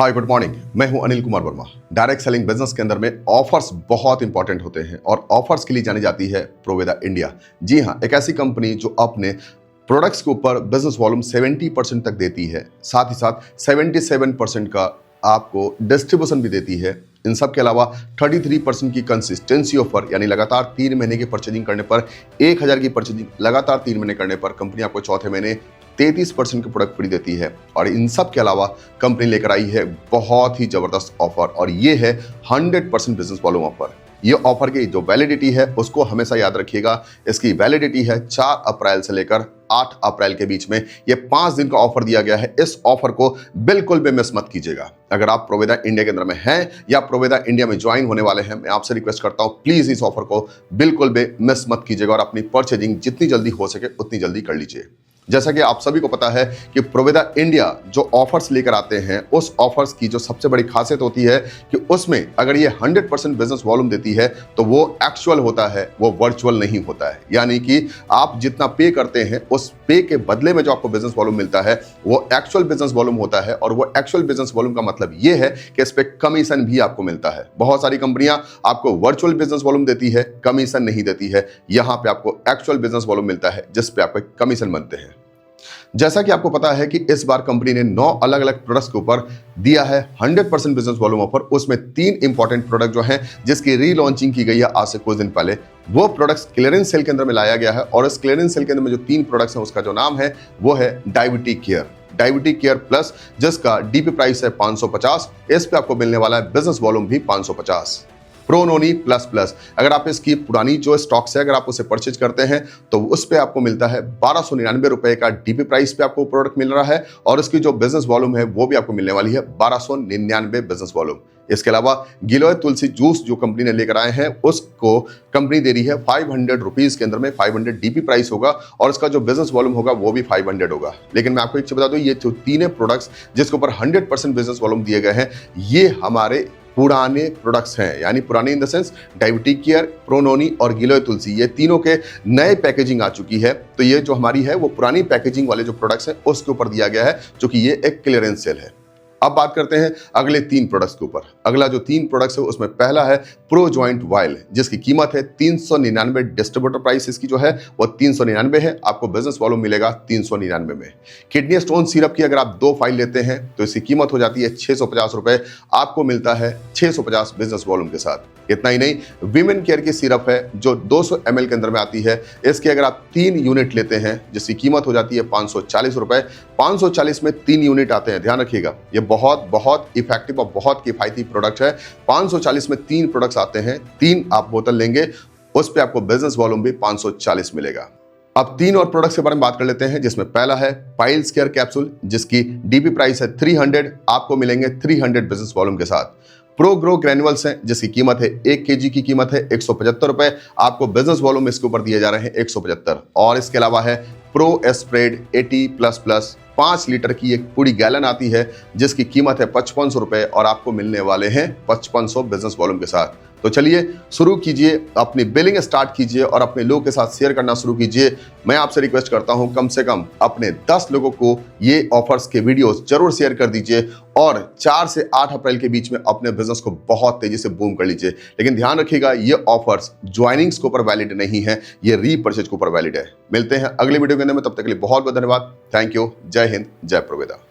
Hi good morning. मैं हूं Anil Kumar Verma. Direct selling business के अंदर में ऑफर्स बहुत इंपॉर्टेंट होते हैं और ऑफर्स के लिए जानी जाती है प्रोवेदा इंडिया। जी हां, एक ऐसी कंपनी जो अपने प्रोडक्ट्स के ऊपर बिजनेस वॉल्यूम 70% तक देती है, साथ ही साथ 77% का आपको डिस्ट्रीब्यूशन भी देती है। इन सब के अलावा 33% की कंसिस्टेंसी ऑफर, यानी लगातार 3 महीने की परचेजिंग करने पर 1000 की परचेजिंग लगातार 3 महीने करने पर कंपनी आपको चौथे महीने 33% की प्रोडक्ट फ्री देती है। और इन सब के अलावा कंपनी लेकर आई है बहुत ही जबरदस्त ऑफर, और ये है 100% बिजनेस वॉल्यूम ऑफर। ये ऑफर की जो वैलिडिटी है उसको हमेशा याद रखिएगा। इसकी वैलिडिटी है 4 अप्रैल से लेकर 8 अप्रैल के बीच में। ये 5 दिन का ऑफर दिया गया है। इस ऑफर को बिल्कुल भी मिस मत कीजिएगा। अगर आप प्रोवेदा इंडिया के अंदर में हैं या प्रोवेदा इंडिया में ज्वाइन होने वाले हैं, मैं आपसे रिक्वेस्ट करता हूं प्लीज इस ऑफर को बिल्कुल भी मिस मत कीजिएगा और अपनी परचेजिंग जितनी जल्दी हो सके उतनी जल्दी कर लीजिए। जैसा कि आप सभी को पता है कि प्रोवेदा इंडिया जो ऑफर्स लेकर आते हैं, उस ऑफर्स की जो सबसे बड़ी खासियत होती है कि उसमें अगर ये 100% बिजनेस वॉल्यूम देती है तो वो एक्चुअल होता है, वो वर्चुअल नहीं होता है। यानी कि आप जितना पे करते हैं उस पे के बदले में जो आपको बिजनेस वॉल्यूम मिलता है वो एक्चुअल बिजनेस वॉल्यूम होता है। और वो एक्चुअल बिजनेस वॉल्यूम का मतलब ये है कि इस पे कमीशन भी आपको मिलता है। बहुत सारी कंपनियां आपको वर्चुअल बिजनेस वॉल्यूम देती है, कमीशन नहीं देती है। यहां पे आपको एक्चुअल बिजनेस वॉल्यूम मिलता है जिस पे आपको कमीशन बनते हैं। जैसा कि आपको पता है कि इस बार कंपनी ने 9 अलग अलग प्रोडक्ट्स के ऊपर दिया है 100% बिजनेस वॉल्यूम ऑफर। उसमें 3 इंपॉर्टेंट प्रोडक्ट जो हैं जिसकी रीलॉन्चिंग की गई है आज से कुछ दिन पहले, वो प्रोडक्ट्स क्लियरेंस सेल के अंदर में लाया गया है। और इस क्लियरेंस सेल के अंदर में जो 3 प्रोडक्ट्स हैं उसका जो नाम है वो है डायबिटिक केयर प्लस, जिसका डीपी प्राइस है 550। इस पे आपको मिलने वाला है बिजनेस वॉल्यूम भी 550। प्रोनोनी प्लस प्लस, अगर आप इसकी पुरानी जो स्टॉक्स है अगर आप उसे परचेज करते हैं तो उस पे आपको मिलता है 1299 रुपए का डीपी प्राइस पे आपको प्रोडक्ट मिल रहा है। और इसकी जो बिजनेस वॉल्यूम है वो भी आपको मिलने वाली है 1299 बिजनेस वॉल्यूम। इसके अलावा गिलोय तुलसी जूस जो कंपनी ने लेकर आए हैं उसको कंपनी दे रही है 500 रुपीज के अंदर में। 500 डीपी प्राइस होगा और इसका जो बिजनेस वॉल्यूम होगा वो भी 500 होगा। लेकिन मैं आपको एक चीज बता दूं, ये जो 3 प्रोडक्ट्स जिसके ऊपर 100% बिजनेस वॉल्यूम दिए गए हैं ये हमारे पुराने प्रोडक्ट्स हैं। यानी पुराने in the sense diabetic care, प्रोनोनी और गिलोय तुलसी, ये तीनों के नए पैकेजिंग आ चुकी है। तो ये जो हमारी है वो पुरानी पैकेजिंग वाले जो प्रोडक्ट्स हैं उसके ऊपर दिया गया है, जो कि ये एक क्लियरेंस सेल है। अब बात करते हैं अगले 3 प्रोडक्ट्स के ऊपर। अगला जो 3 प्रोडक्ट्स है उसमें पहला है प्रो जॉइंट वाइल, जिसकी कीमत है 399। डिस्ट्रीब्यूटर प्राइस इसकी जो है वो 399 है। आपको बिजनेस वॉल्यूम मिलेगा 399 में। किडनी स्टोन सिरप की अगर आप 2 फाइल लेते हैं तो इसकी कीमत हो जाती है 650 रुपए। आपको मिलता है 650 बिजनेस वॉल्यूम के साथ। इतना ही नहीं, विमेन केयर की सिरप है जो 200 ml के अंदर में आती है। इसके अगर आप 3 यूनिट लेते हैं जिसकी कीमत हो जाती है 540 रुपए। 540 में 3 यूनिट आते हैं, ध्यान रखिएगा। ये बहुत इफेक्टिव और बहुत किफायती प्रोडक्ट है। 540 में 3 प्रोडक्ट्स आते हैं। 3 आप बोतल लेंगे उस पे आपको बिजनेस वॉल्यूम भी 540 मिलेगा। अब 3 और प्रोडक्ट्स के बारे में बात कर लेते हैं, जिसमें पहला है पाइल्स केयर कैप्सूल, जिसकी डीपी प्राइस है 300। आपको मिलेंगे 300 बिजनेस वॉल्यूम के साथ। प्रो ग्रो ग्रैन्युअल्स हैं जिसकी कीमत है 1 kg की कीमत है 175 रुपए। आपको बिजनेस वॉल्यूम इसके ऊपर दिए जा रहे हैं 175। और इसके अलावा है प्रो एस्प्रेड 80++, 5 लीटर की एक पूरी गैलन आती है जिसकी कीमत है 5500 रुपए और आपको मिलने वाले हैं 5500 बिजनेस वॉल्यूम के साथ। तो चलिए शुरू कीजिए, अपनी बिलिंग स्टार्ट कीजिए और अपने लोगों के साथ शेयर करना शुरू कीजिए। मैं आपसे रिक्वेस्ट करता हूं कम से कम अपने 10 लोगों को ये ऑफर्स के वीडियोस जरूर शेयर कर दीजिए और 4 से 8 अप्रैल के बीच में अपने बिजनेस को बहुत तेजी से बूम कर लीजिए। लेकिन ध्यान रखिएगा ये ऑफर्स ज्वाइनिंग्स के ऊपर वैलिड नहीं है, ये रीपरचेज के ऊपर वैलिड है। मिलते हैं अगले वीडियो के अंदर में, तब तक के लिए बहुत बहुत धन्यवाद। Thank you. जय हिंद, जय प्रोवेदा।